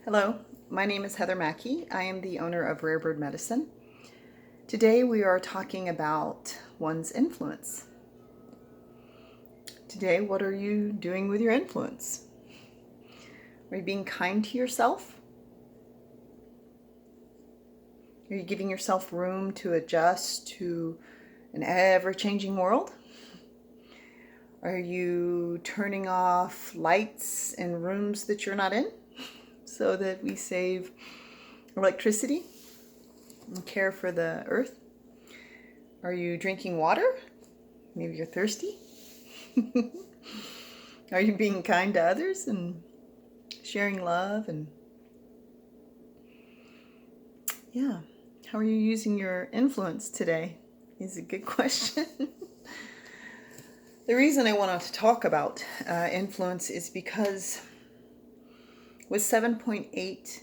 Hello, my name is Heather Mackey. I am the owner of Rare Bird Medicine. Today we are talking about one's influence. Today, what are you doing with your influence? Are you being kind to yourself? Are you giving yourself room to adjust to an ever-changing world? Are you turning off lights in rooms that you're not in so that we save electricity and care for the earth? Are you drinking water? Maybe you're thirsty. Are you being kind to others and sharing love? And yeah, how are you using your influence today is a good question. The reason I wanted to talk about influence is because with 7.8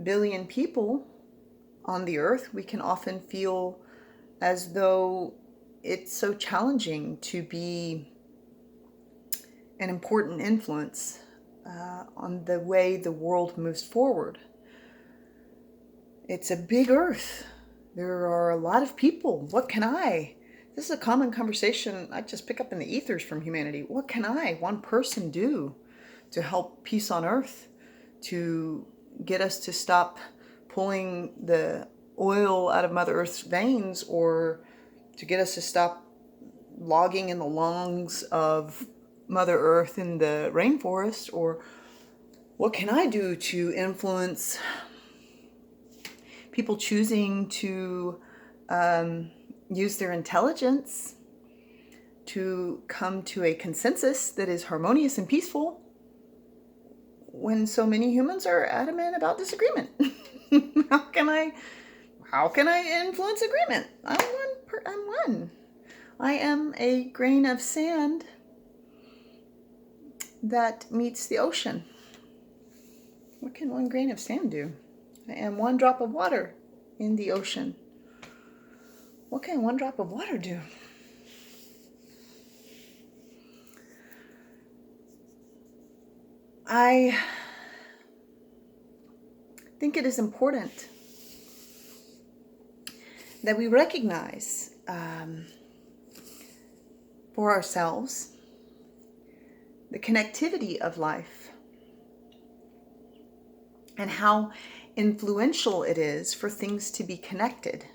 billion people on the earth, we can often feel as though it's so challenging to be an important influence on the way the world moves forward. It's a big earth. There are a lot of people. What can I? This is a common conversation I just pick up in the ethers from humanity. What can I, one person, do to help peace on earth, to get us to stop pulling the oil out of Mother Earth's veins, or to get us to stop logging in the lungs of Mother Earth in the rainforest? Or what can I do to influence people choosing to use their intelligence to come to a consensus that is harmonious and peaceful when so many humans are adamant about disagreement? How can I influence agreement? I'm one. I am a grain of sand that meets the ocean. What can one grain of sand do? I am one drop of water in the ocean. What can one drop of water do? I think it is important that we recognize for ourselves the connectivity of life and how influential it is for things to be connected.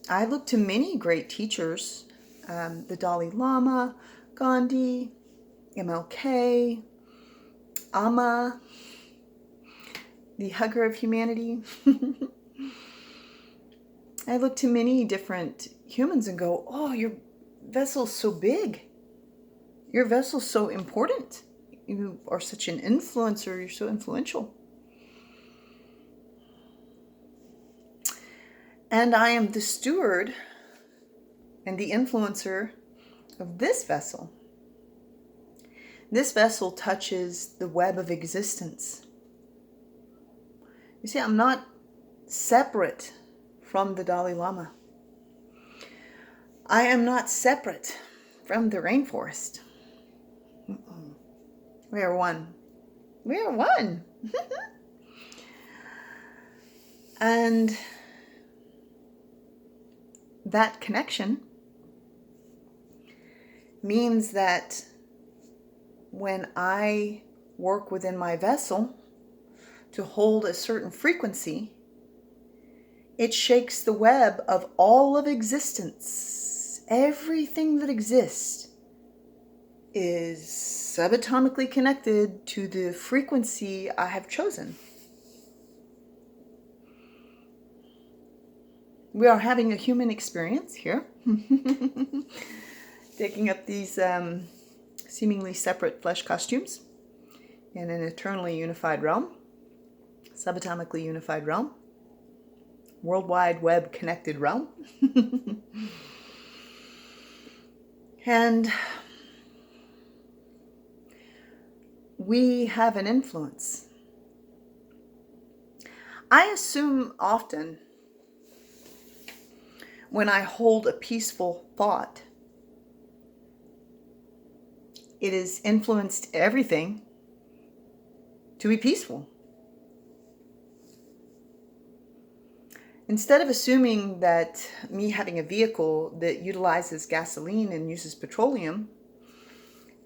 I look to many great teachers, the Dalai Lama, Gandhi, MLK, Amma, the hugger of humanity. I look to many different humans and go, oh, your vessel's so big. Your vessel's so important. You are such an influencer. You're so influential. And I am the steward and the influencer of this vessel. This vessel touches the web of existence. You see, I'm not separate from the Dalai Lama. I am not separate from the rainforest. We are one. We are one. And that connection means that when I work within my vessel to hold a certain frequency, it shakes the web of all of existence. Everything that exists is subatomically connected to the frequency I have chosen. We are having a human experience here, taking up these seemingly separate flesh costumes in an eternally unified realm, subatomically unified realm, World Wide Web connected realm. And we have an influence. I assume often when I hold a peaceful thought, it has influenced everything to be peaceful. Instead of assuming that me having a vehicle that utilizes gasoline and uses petroleum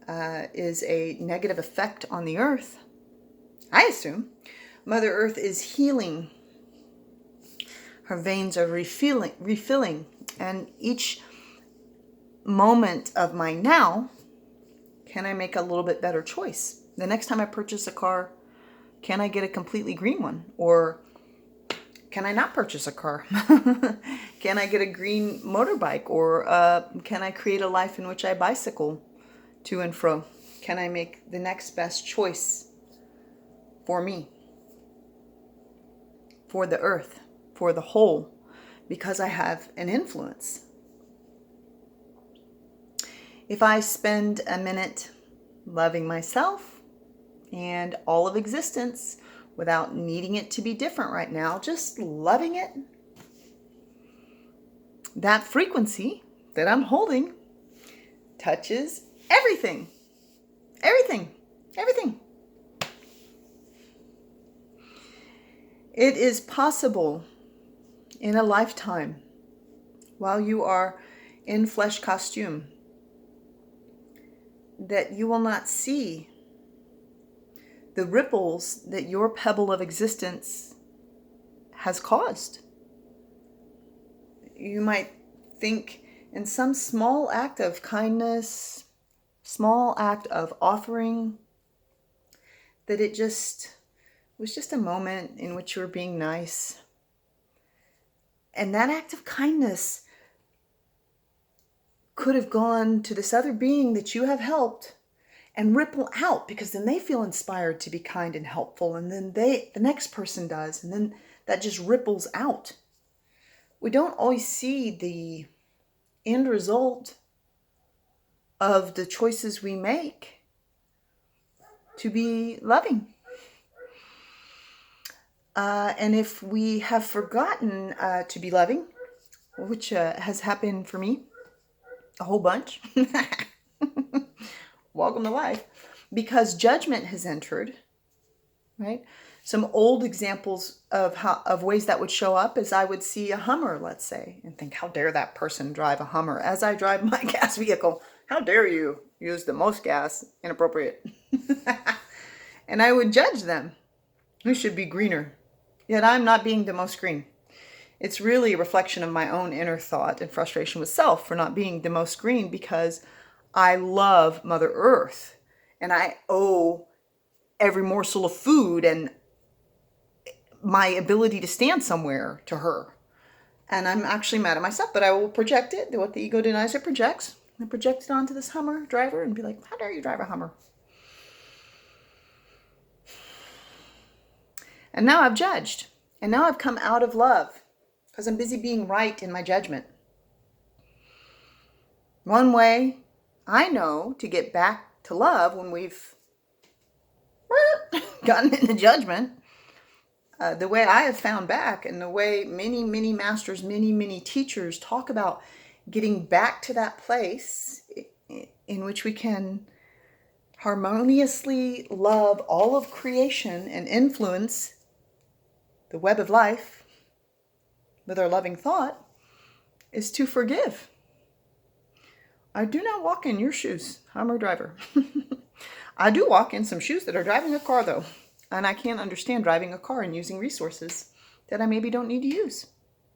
is a negative effect on the earth, I assume Mother Earth is healing. Her veins are refilling, and each moment of my now, can I make a little bit better choice? The next time I purchase a car, can I get a completely green one? Or can I not purchase a car? Can I get a green motorbike? Or can I create a life in which I bicycle to and fro? Can I make the next best choice for me, for the earth, for the whole, because I have an influence? If I spend a minute loving myself and all of existence without needing it to be different right now, just loving it, that frequency that I'm holding touches everything. Everything. Everything. It is possible in a lifetime, while you are in flesh costume, that you will not see the ripples that your pebble of existence has caused. You might think in some small act of kindness, small act of offering, that it was just a moment in which you were being nice. And that act of kindness could have gone to this other being that you have helped and ripple out, because then they feel inspired to be kind and helpful, and then the next person does, and then that just ripples out. We don't always see the end result of the choices we make to be loving. And if we have forgotten to be loving, which has happened for me a whole bunch, welcome to life, because judgment has entered, right? Some old examples of ways that would show up is I would see a Hummer, let's say, and think, how dare that person drive a Hummer as I drive my gas vehicle? How dare you use the most gas? Inappropriate. And I would judge them. Who should be greener? Yet I'm not being the most green. It's really a reflection of my own inner thought and frustration with self for not being the most green, because I love Mother Earth and I owe every morsel of food and my ability to stand somewhere to her. And I'm actually mad at myself, but I will project it. What the ego denies, it projects. I project it onto this Hummer driver and be like, how dare you drive a Hummer? And now I've judged. And now I've come out of love because I'm busy being right in my judgment. One way I know to get back to love when we've gotten into judgment, the way I have found back, and the way many, many masters, many, many teachers talk about getting back to that place in which we can harmoniously love all of creation and influence the web of life with our loving thought, is to forgive. I do not walk in your shoes, Hummer driver. I do walk in some shoes that are driving a car, though. And I can't understand driving a car and using resources that I maybe don't need to use,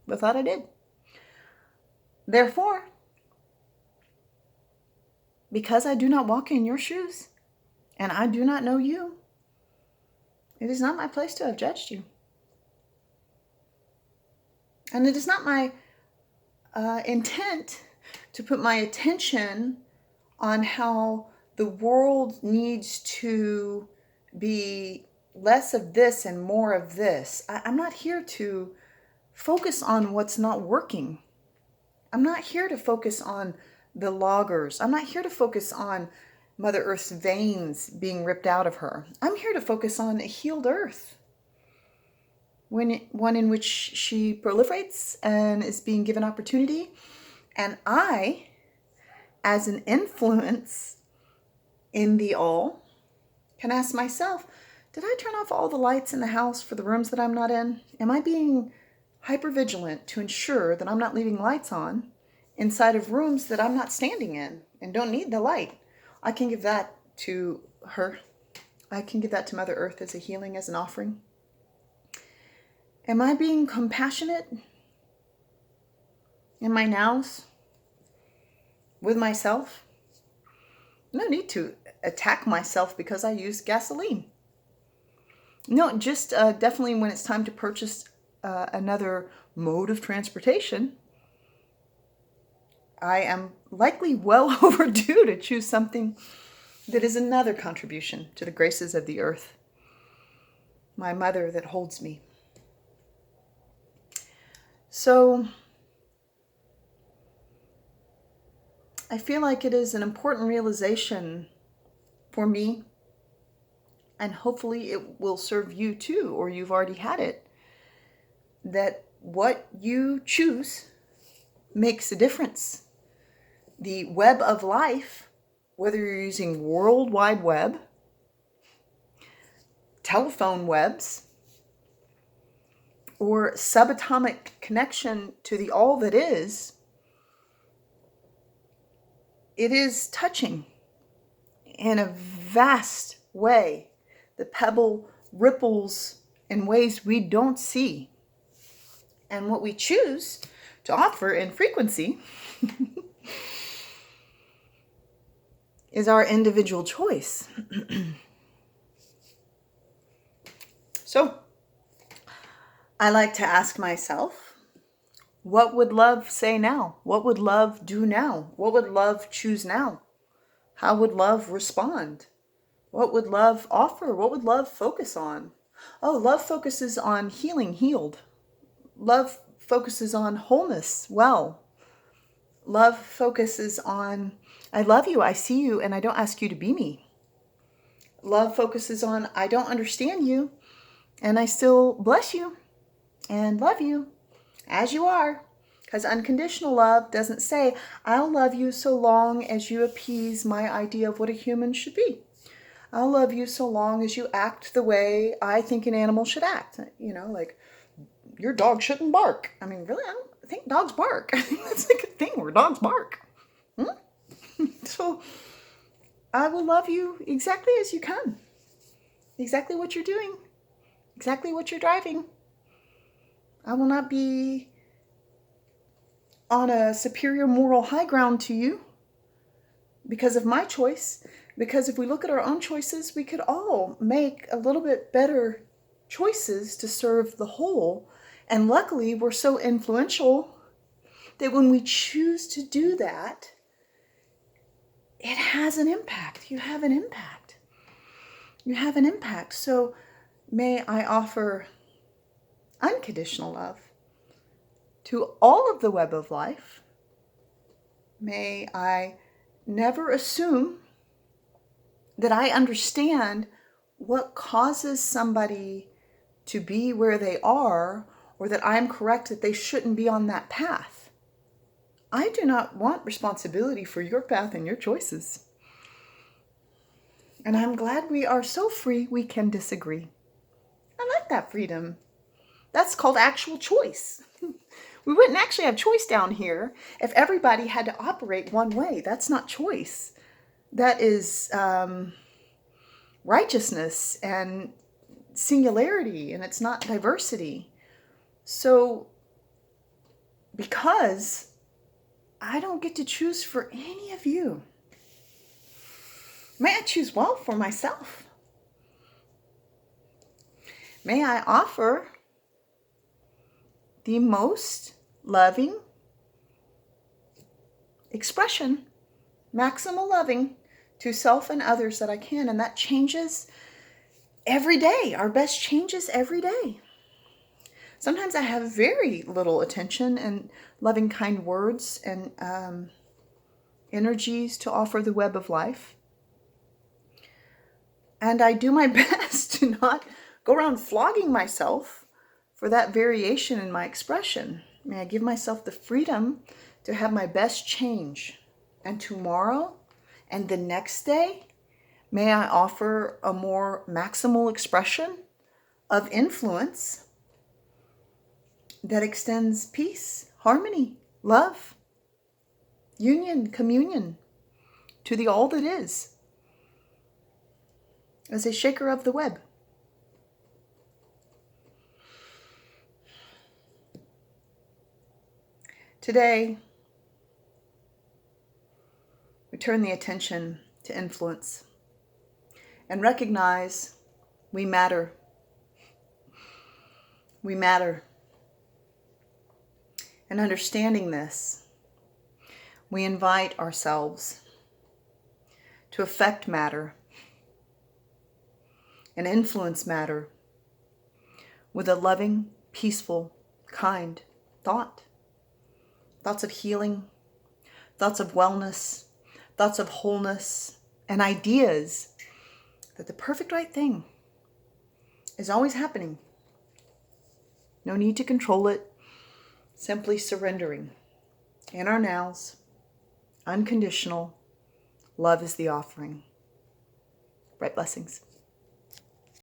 but thought I did. Therefore, because I do not walk in your shoes and I do not know you, it is not my place to have judged you. And it is not my intent to put my attention on how the world needs to be less of this and more of this. I'm not here to focus on what's not working. I'm not here to focus on the loggers. I'm not here to focus on Mother Earth's veins being ripped out of her. I'm here to focus on a healed earth. One in which she proliferates and is being given opportunity. And I, as an influence in the all, can ask myself, Did I turn off all the lights in the house for the rooms that I'm not in? Am I being hyper vigilant to ensure that I'm not leaving lights on inside of rooms that I'm not standing in and don't need the light? I can give that to her. I can give that to Mother Earth as a healing, as an offering. Am I being compassionate in my nows with myself? No need to attack myself because I use gasoline. No, just definitely when it's time to purchase another mode of transportation, I am likely well overdue to choose something that is another contribution to the graces of the earth. My mother that holds me. So I feel like it is an important realization for me, and hopefully it will serve you too, or you've already had it, that what you choose makes a difference. The web of life, whether you're using World Wide Web, telephone webs, or subatomic connection to the all that is, it is touching in a vast way. The pebble ripples in ways we don't see. And what we choose to offer in frequency is our individual choice. So, I like to ask myself, what would love say now? What would love do now? What would love choose now? How would love respond? What would love offer? What would love focus on? Oh, love focuses on healing, healed. Love focuses on wholeness, well. Love focuses on, I love you, I see you, and I don't ask you to be me. Love focuses on, I don't understand you, and I still bless you and love you as you are. Because unconditional love doesn't say, I'll love you so long as you appease my idea of what a human should be. I'll love you so long as you act the way I think an animal should act. You know, like, your dog shouldn't bark. I mean, really, I don't think dogs bark. I think that's like a thing where dogs bark. So, I will love you exactly as you come. Exactly what you're doing. Exactly what you're driving. I will not be on a superior moral high ground to you because of my choice. Because if we look at our own choices, we could all make a little bit better choices to serve the whole. And luckily, we're so influential that when we choose to do that, it has an impact. You have an impact. You have an impact. So may I offer unconditional love to all of the web of life. May I never assume that I understand what causes somebody to be where they are, or that I am correct that they shouldn't be on that path. I do not want responsibility for your path and your choices. And I'm glad we are so free we can disagree. I like that freedom. That's called actual choice. We wouldn't actually have choice down here if everybody had to operate one way. That's not choice. That is righteousness and singularity, and it's not diversity. So, because I don't get to choose for any of you, may I choose well for myself. May I offer the most loving expression, maximal loving to self and others that I can. And that changes every day. Our best changes every day. Sometimes I have very little attention and loving, kind words and energies to offer the web of life. And I do my best to not go around flogging myself for that variation in my expression. May I give myself the freedom to have my best change. And tomorrow and the next day, May I offer a more maximal expression of influence that extends peace, harmony, love, union, communion to the all that is, as a shaker of the web. Today, we turn the attention to influence and recognize we matter. We matter. And understanding this, we invite ourselves to affect matter and influence matter with a loving, peaceful, kind thought. Thoughts of healing, thoughts of wellness, thoughts of wholeness, and ideas that the perfect right thing is always happening. No need to control it, simply surrendering. In our nows, unconditional, love is the offering. Bright blessings.